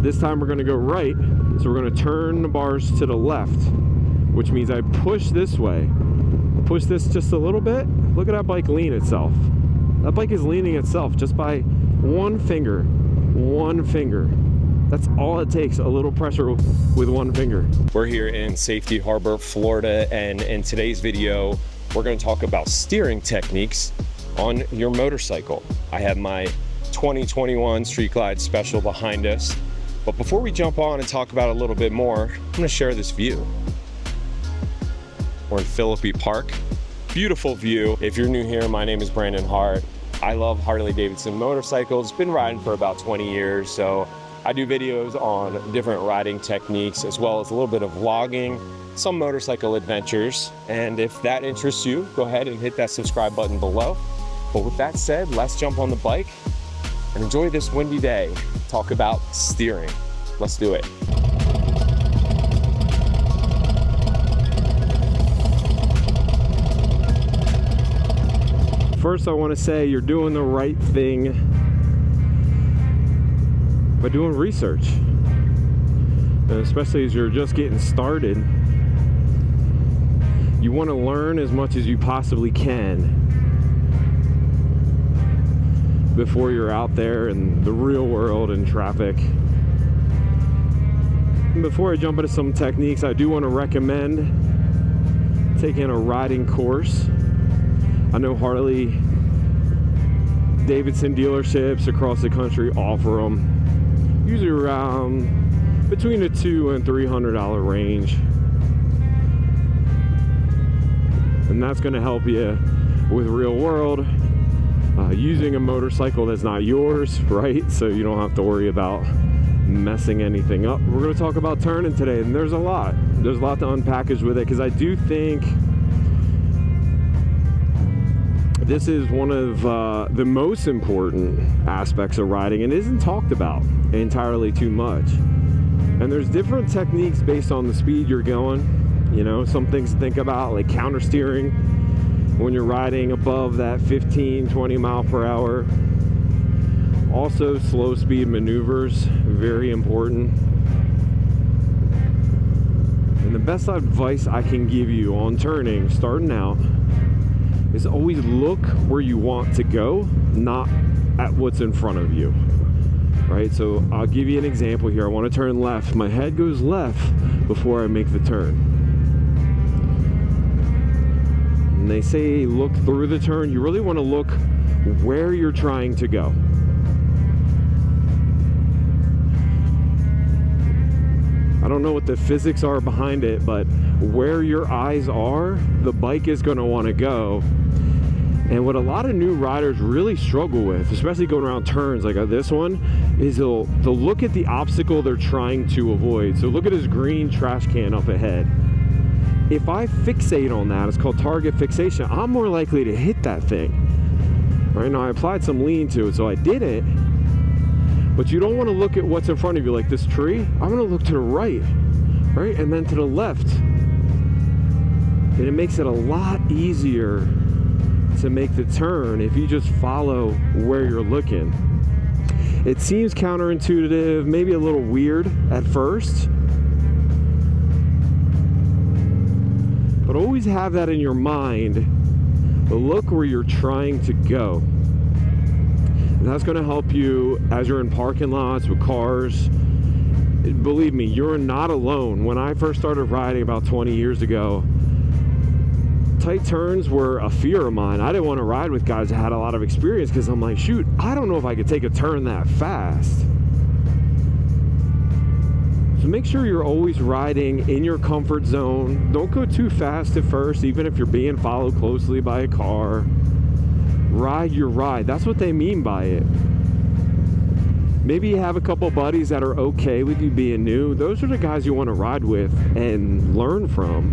This time we're gonna go right, so we're gonna turn the bars to the left, which means I push this way. Push this just a little bit. Look at that bike lean itself. That bike is leaning itself just by one finger. One finger. That's all it takes, a little pressure with one finger. We're here in Safety Harbor, Florida, and in today's video, we're gonna talk about steering techniques on your motorcycle. I have my 2021 Street Glide Special behind us. But before we jump on and talk about it a little bit more, I'm gonna share this view. We're in Philippi Park. Beautiful view. If you're new here, my name is Brandon Hart. I love Harley-Davidson motorcycles. Been riding for about 20 years, so I do videos on different riding techniques as well as a little bit of vlogging, some motorcycle adventures. And if that interests you, go ahead and hit that subscribe button below. But with that said, let's jump on the bike and enjoy this windy day. Talk about steering. Let's do it. First, I want to say you're doing the right thing by doing research, and especially as you're just getting started. You want to learn as much as you possibly can before you're out there in the real world in traffic. And before I jump into some techniques, I do want to recommend taking a riding course. I know Harley-Davidson dealerships across the country offer them, usually around between the $200 and $300 range. And that's going to help you with real world. Using a motorcycle that's not yours, right? So you don't have to worry about messing anything up. We're going to talk about turning today, and there's a lot to unpackage with it, because I do think this is one of the most important aspects of riding and isn't talked about entirely too much. And there's different techniques based on the speed you're going. You know, some things to think about, like counter steering when you're riding above that 15-20 mile per hour. Also, slow speed maneuvers, very important. And the best advice I can give you on turning, starting out, is always look where you want to go, not at what's in front of you, right? So I'll give you an example here. I want to turn left. My head goes left before I make the turn. And they say look through the turn. You really want to look where you're trying to go. I don't know what the physics are behind it, but where your eyes are, the bike is going to want to go. And what a lot of new riders really struggle with, especially going around turns like this one, is they'll look at the obstacle they're trying to avoid. So look at this green trash can up ahead. If I fixate on that, it's called target fixation, I'm more likely to hit that thing. Right now I applied some lean to it, so I did it. But you don't want to look at what's in front of you, like this tree. I'm going to look to the right, and then to the left. And it makes it a lot easier to make the turn if you just follow where you're looking. It seems counterintuitive, maybe a little weird at first, but always have that in your mind. Look where you're trying to go. And that's going to help you as you're in parking lots with cars. Believe me, you're not alone. When I first started riding about 20 years ago, tight turns were a fear of mine. I didn't want to ride with guys that had a lot of experience, because I'm like, shoot, I don't know if I could take a turn that fast. So make sure you're always riding in your comfort zone. Don't go too fast at first, even if you're being followed closely by a car. Ride your ride. That's what they mean by it. Maybe you have a couple buddies that are okay with you being new. Those are the guys you want to ride with and learn from,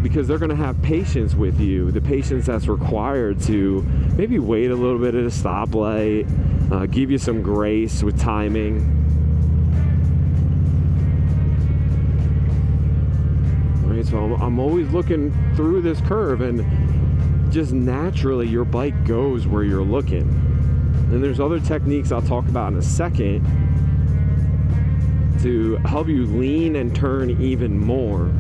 because they're going to have patience with you, the patience that's required to maybe wait a little bit at a stoplight, give you some grace with timing. Right, so I'm always looking through this curve, and just naturally your bike goes where you're looking. And there's other techniques I'll talk about in a second to help you lean and turn even more.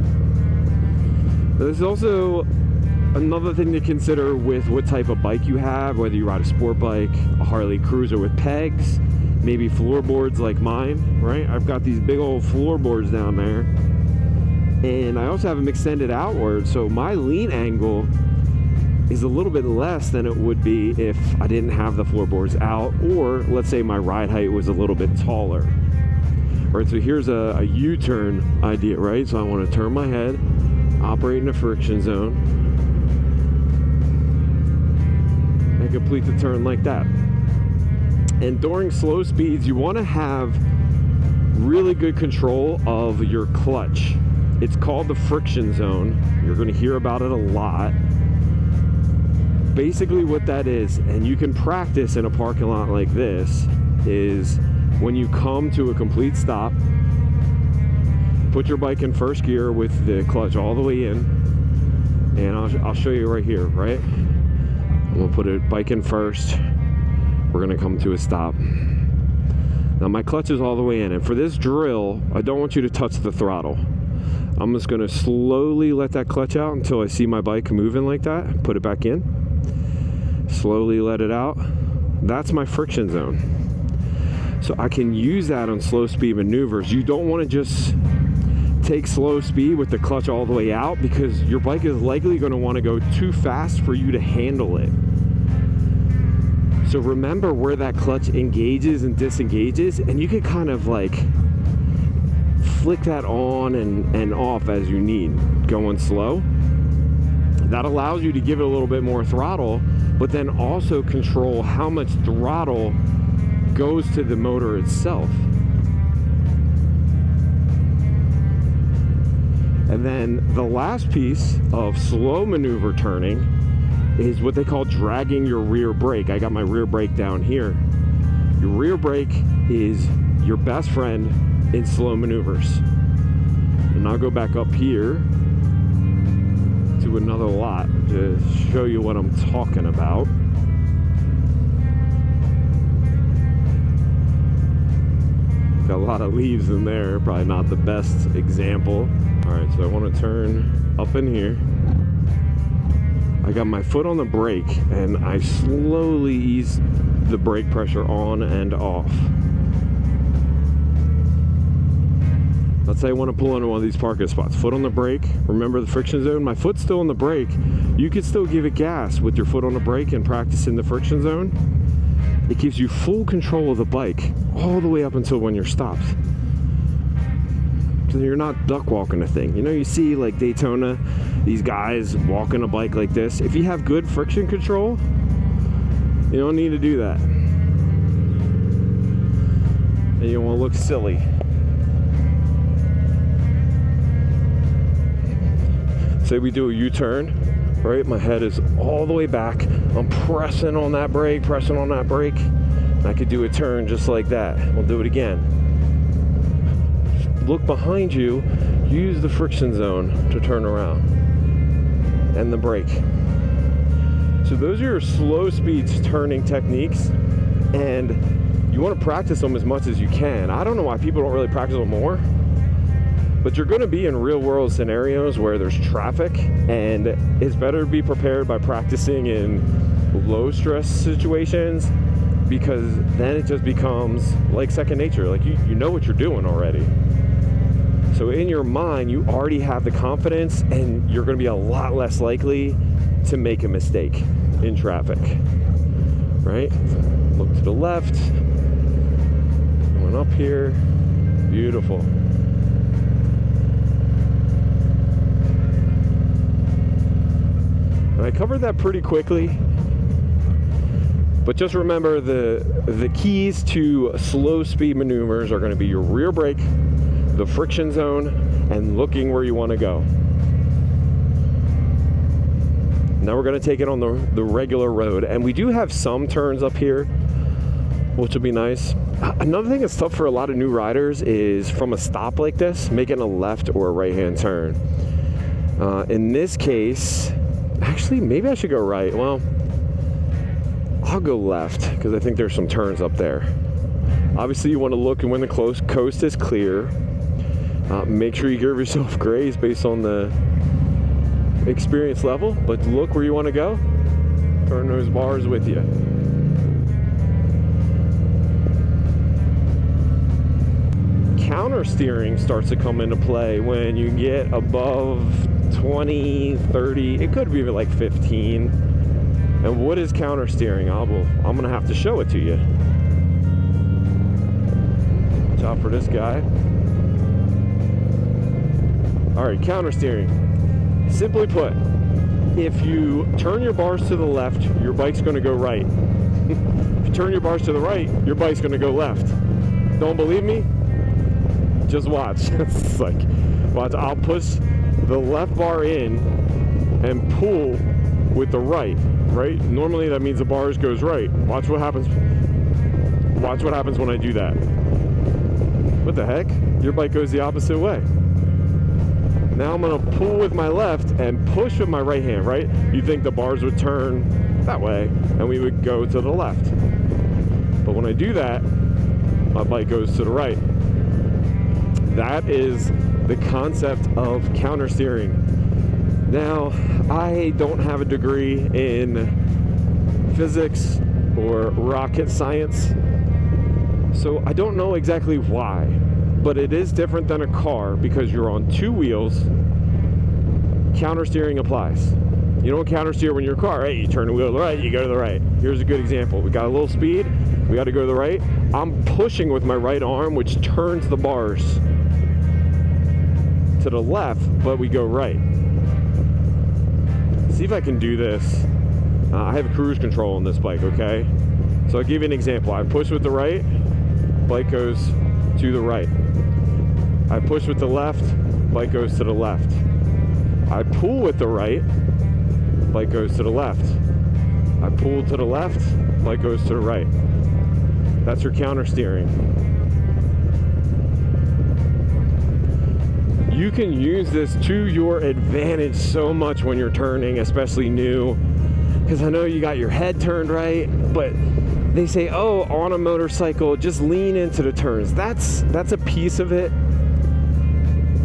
There's also another thing to consider with what type of bike you have, whether you ride a sport bike, a Harley cruiser with pegs, maybe floorboards like mine, right? I've got these big old floorboards down there, and I also have them extended outward, so my lean angle is a little bit less than it would be if I didn't have the floorboards out, or let's say my ride height was a little bit taller. All right, so here's a U-turn idea, right? So I want to turn my head, operate in a friction zone, and complete the turn like that. And during slow speeds, you want to have really good control of your clutch. It's called the friction zone. You're going to hear about it a lot. Basically what that is, and you can practice in a parking lot like this, is when you come to a complete stop, put your bike in first gear with the clutch all the way in, and I'll show you right here, right? I'm gonna put a bike in first. We're gonna come to a stop. Now my clutch is all the way in, and for this drill, I don't want you to touch the throttle. I'm just gonna slowly let that clutch out until I see my bike moving like that. Put it back in. Slowly let it out. That's my friction zone. So I can use that on slow speed maneuvers. You don't want to just take slow speed with the clutch all the way out, because your bike is likely going to want to go too fast for you to handle it. So remember where that clutch engages and disengages, and you can kind of like flick that on and off as you need, going slow. That allows you to give it a little bit more throttle, but then also control how much throttle goes to the motor itself. And then the last piece of slow maneuver turning is what they call dragging your rear brake. I got my rear brake down here. Your rear brake is your best friend in slow maneuvers. And I'll go back up here to another lot to show you what I'm talking about. Got a lot of leaves in there, probably not the best example. All right, so I want to turn up in here. I got my foot on the brake, and I slowly ease the brake pressure on and off. Let's say I want to pull into one of these parking spots. Foot on the brake. Remember the friction zone? My foot's still on the brake. You can still give it gas with your foot on the brake and practice in the friction zone. It gives you full control of the bike all the way up until when you're stopped. So you're not duck walking a thing. You know, you see like Daytona, these guys walking a bike like this. If you have good friction control, you don't need to do that. And you don't want to look silly. Say we do a U-turn, right? My head is all the way back. I'm pressing on that brake, and I could do a turn just like that. We'll do it again. Look behind you, use the friction zone to turn around, and the brake. So those are your slow speeds turning techniques, and you want to practice them as much as you can. I don't know why people don't really practice them more. But you're going to be in real world scenarios where there's traffic, and it's better to be prepared by practicing in low stress situations, because then it just becomes like second nature. Like you know what you're doing already. So in your mind, you already have the confidence, and you're going to be a lot less likely to make a mistake in traffic, right? Look to the left, going up here, beautiful. I covered that pretty quickly, but just remember the keys to slow speed maneuvers are going to be your rear brake, the friction zone, and looking where you want to go. Now we're going to take it on the regular road, and we do have some turns up here, which will be nice. Another thing that's tough for a lot of new riders is from a stop like this, making a left or a right-hand turn. In this case, actually, maybe I should go right. Well, I'll go left because I think there's some turns up there. Obviously, you want to look and when the coast is clear. Make sure you give yourself grace based on the experience level, but look where you want to go. Turn those bars with you. Counter steering starts to come into play when you get above 20, 30, it could be like 15. And what is counter steering? I'm going to have to show it to you. Watch out for this guy. All right, counter steering. Simply put, if you turn your bars to the left, your bike's going to go right. If you turn your bars to the right, your bike's going to go left. Don't believe me? Just watch. It's like, watch. I'll push the left bar in and pull with the right. Right? Normally that means the bars goes right. Watch what happens. Watch what happens when I do that. What the heck? Your bike goes the opposite way. Now I'm going to pull with my left and push with my right hand, right? You'd think the bars would turn that way and we would go to the left. But when I do that, my bike goes to the right. That is the concept of counter steering. Now, I don't have a degree in physics or rocket science, so I don't know exactly why. But it is different than a car because you're on two wheels. Counter steering applies. You don't counter steer when you're in a car. Hey, you turn the wheel to the right, you go to the right. Here's a good example. We got a little speed, we got to go to the right. I'm pushing with my right arm, which turns the bars to the left, but we go right. See if I can do this. I have cruise control on this bike, okay? So I'll give you an example. I push with the right, bike goes to the right. I push with the left, bike goes to the left. I pull with the right, bike goes to the left. I pull to the left, bike goes to the right. That's your counter steering. You can use this to your advantage so much when you're turning, especially new, because I know you got your head turned right, but they say, oh, on a motorcycle, just lean into the turns. That's a piece of it.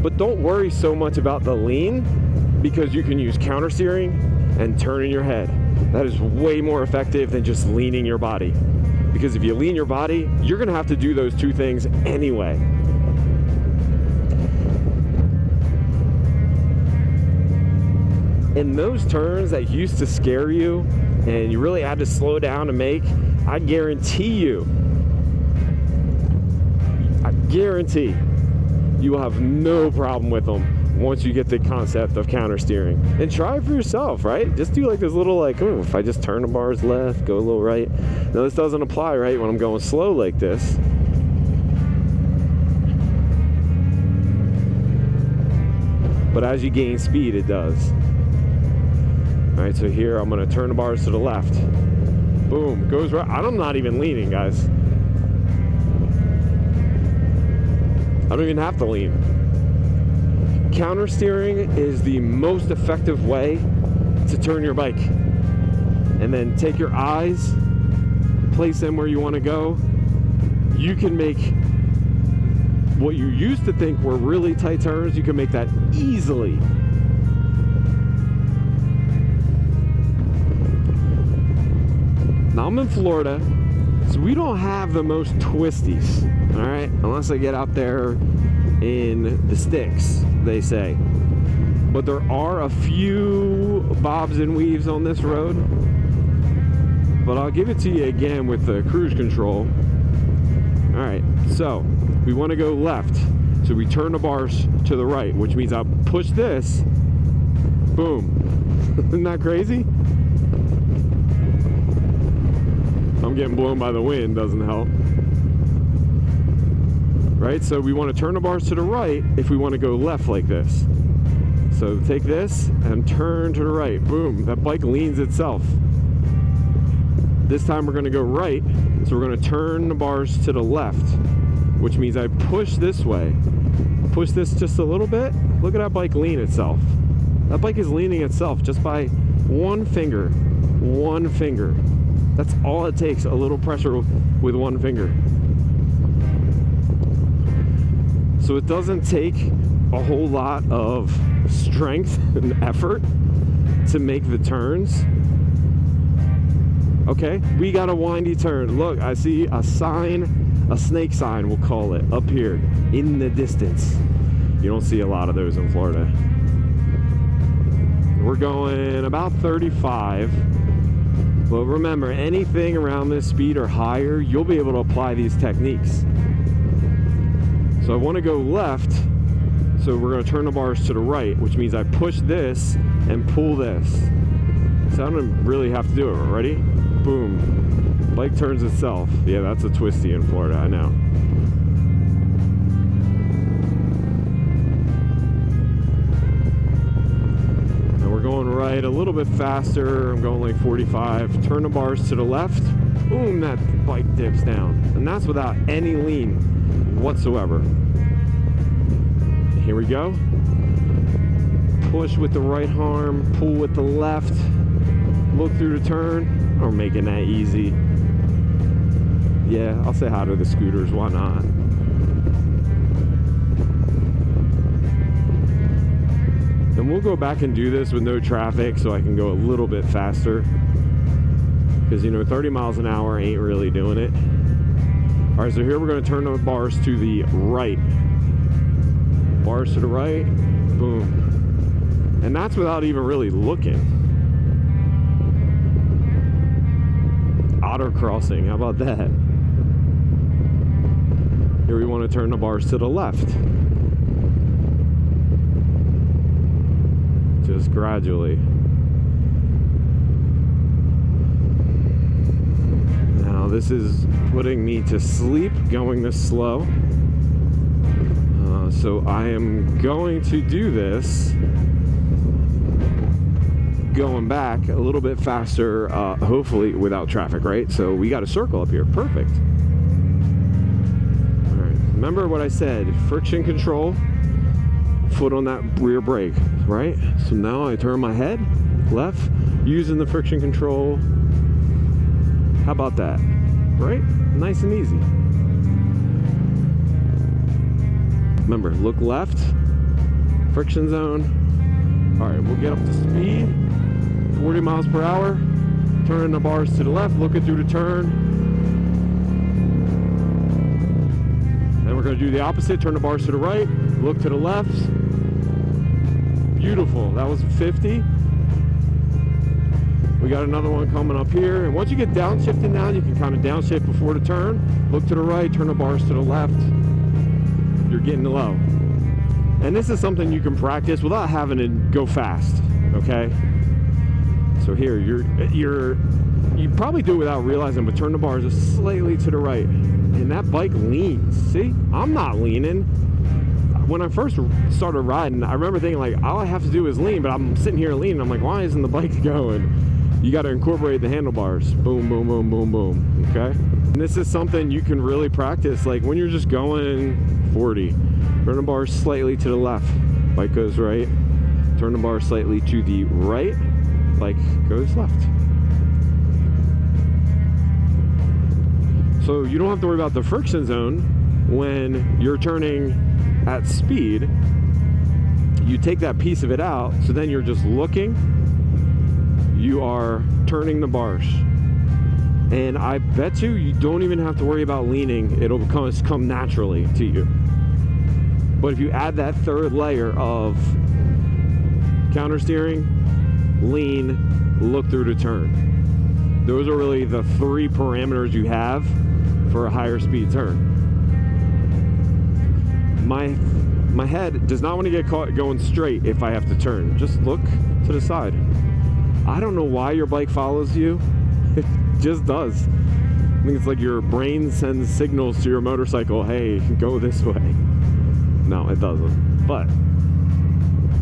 But don't worry so much about the lean, because you can use counter steering and turning your head. That is way more effective than just leaning your body. Because if you lean your body, you're gonna have to do those two things anyway. In those turns that used to scare you and you really had to slow down to make, I guarantee you will have no problem with them once you get the concept of counter steering. And try it for yourself, right? Just do like this little like, oh, if I just turn the bars left, go a little right. Now this doesn't apply, right, when I'm going slow like this. But as you gain speed, it does. All right, so here I'm gonna turn the bars to the left. Boom, goes right. I'm not even leaning, guys. I don't even have to lean. Counter steering is the most effective way to turn your bike. And then take your eyes, place them where you want to go. You can make what you used to think were really tight turns, you can make that easily. Now I'm in Florida, so we don't have the most twisties, all right? Unless I get out there in the sticks, they say. But there are a few bobs and weaves on this road. But I'll give it to you again with the cruise control. All right, so we want to go left. So we turn the bars to the right, which means I'll push this. Boom. Isn't that crazy? I'm getting blown by the wind, doesn't help. Right, so we want to turn the bars to the right if we want to go left like this. So take this and turn to the right. Boom, that bike leans itself. This time we're going to go right, so we're going to turn the bars to the left, which means I push this way. Push this just a little bit. Look at that bike lean itself. That bike is leaning itself just by one finger. One finger. That's all it takes, a little pressure with one finger. So it doesn't take a whole lot of strength and effort to make the turns. Okay, we got a windy turn. Look, I see a sign, a snake sign, we'll call it, up here in the distance. You don't see a lot of those in Florida. We're going about 35. But remember, anything around this speed or higher, you'll be able to apply these techniques. So I want to go left, so we're going to turn the bars to the right, which means I push this and pull this. So I don't really have to do it. Ready? Boom. Bike turns itself. Yeah, that's a Twisty in Florida, I know. And we're going right a little bit faster. I'm going like 45. Turn the bars to the left. Boom, that bike dips down. And that's without any lean whatsoever. Here we go. Push with the right arm, pull with the left, look through the turn. We're making that easy. Yeah, I'll say hi to the scooters, why not? And we'll go back and do this with no traffic so I can go a little bit faster. Because, you know, 30 miles an hour ain't really doing it. All right, so here we're going to turn the bars to the right. Bars to the right, boom. And that's without even really looking. Auto crossing, how about that? Here we want to turn the bars to the left. Just gradually. Now this is putting me to sleep going this slow. So I am going to do this going back a little bit faster, hopefully without traffic, right? So we got a circle up here. Perfect. All right. Remember what I said, friction control, foot on that rear brake, right? So now I turn my head left using the friction control. How about that? Right? Nice and easy. Remember, look left, friction zone. All right, we'll get up to speed, 40 miles per hour, turning the bars to the left, looking through the turn. Then we're gonna do the opposite, turn the bars to the right, look to the left. Beautiful, that was 50. We got another one coming up here. And once you get downshifting now, you can kind of downshift before the turn, look to the right, turn the bars to the left. You're getting low. And this is something you can practice without having to go fast, okay? So here, you probably do it without realizing, but turn the bars just slightly to the right. And that bike leans, see? I'm not leaning. When I first started riding, I remember thinking like, all I have to do is lean, but I'm sitting here leaning. I'm like, why isn't the bike going? You gotta incorporate the handlebars. Boom, boom, boom, boom, boom, okay? And this is something you can really practice, like when you're just going 40, turn the bar slightly to the left, bike goes right, turn the bar slightly to the right, bike goes left. So you don't have to worry about the friction zone when you're turning at speed. You take that piece of it out, so then you're just looking, you are turning the bars. And I bet you don't even have to worry about leaning. It'll come naturally to you. But if you add that third layer of counter steering, lean, look through the turn. Those are really the three parameters you have for a higher speed turn. My head does not want to get caught going straight if I have to turn. Just look to the side. I don't know why your bike follows you. It just does. I think it's like your brain sends signals to your motorcycle, hey, go this way. No, it doesn't. But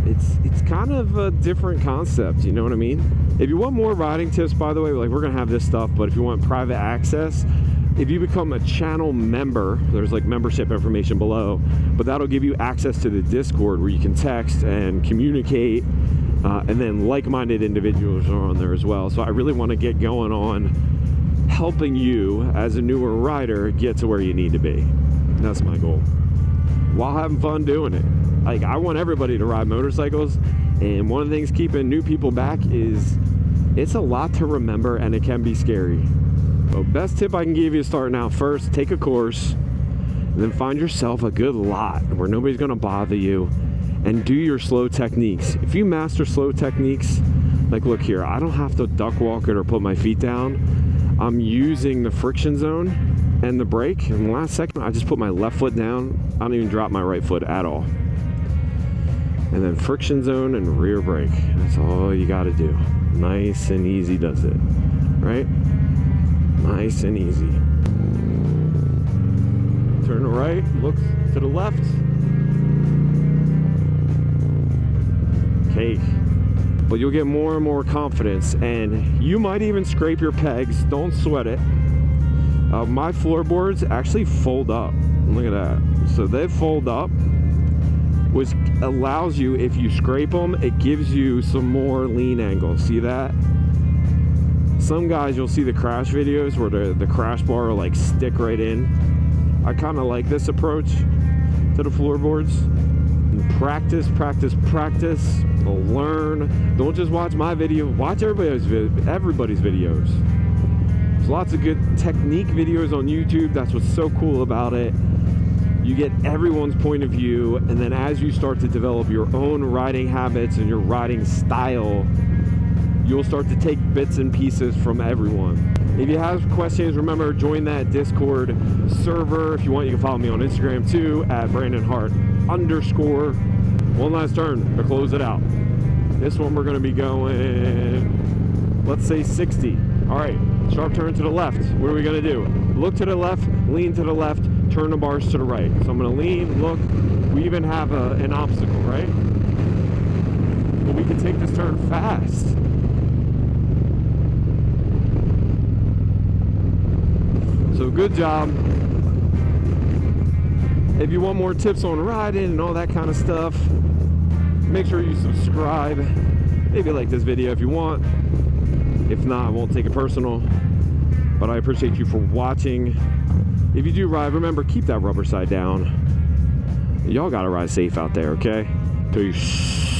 it's kind of a different concept, you know what I mean? If you want more riding tips, by the way, like we're gonna have this stuff, but if you want private access, if you become a channel member, there's like membership information below, but that'll give you access to the Discord where you can text and communicate, and then like-minded individuals are on there as well. So I really want to get going on helping you as a newer rider get to where you need to be. That's my goal. while having fun doing it. Like, I want everybody to ride motorcycles, and one of the things keeping new people back is it's a lot to remember and it can be scary. So best tip I can give you starting out: first, take a course, and then find yourself a good lot where nobody's gonna bother you, and do your slow techniques. If you master slow techniques, like look here, I don't have to duck walk it or put my feet down. I'm using the friction zone and the brake, and the last second I just put my left foot down. I don't even drop my right foot at all. And then friction zone and rear brake. That's all you gotta do. Nice and easy does it, right? Nice and easy. Turn to right, look to the left. Okay. But you'll get more and more confidence, and you might even scrape your pegs. Don't sweat it. My floorboards actually fold up. Look at that. So they fold up, which allows you, if you scrape them, it gives you some more lean angle. See that? Some guys, you'll see the crash videos where the crash bar will like stick right in. I kind of like this approach to the floorboards. Practice, practice, practice. Learn. Don't just watch my video. Watch everybody's videos. There's lots of good technique videos on YouTube. That's what's so cool about it. You get everyone's point of view, and then as you start to develop your own riding habits and your riding style, you'll start to take bits and pieces from everyone. If you have questions, remember, join that Discord server. If you want, you can follow me on Instagram too, at @BrandonHart_. One last turn to close it out. This one we're gonna be going, let's say 60. All right, sharp turn to the left. What are we gonna do? Look to the left, lean to the left, turn the bars to the right. So I'm gonna lean, look. We even have an obstacle, right? But we can take this turn fast. So good job. If you want more tips on riding and all that kind of stuff, make sure you subscribe. Maybe like this video if you want. If not, I won't take it personal. But I appreciate you for watching. If you do ride, remember, keep that rubber side down. Y'all gotta ride safe out there, okay? Peace.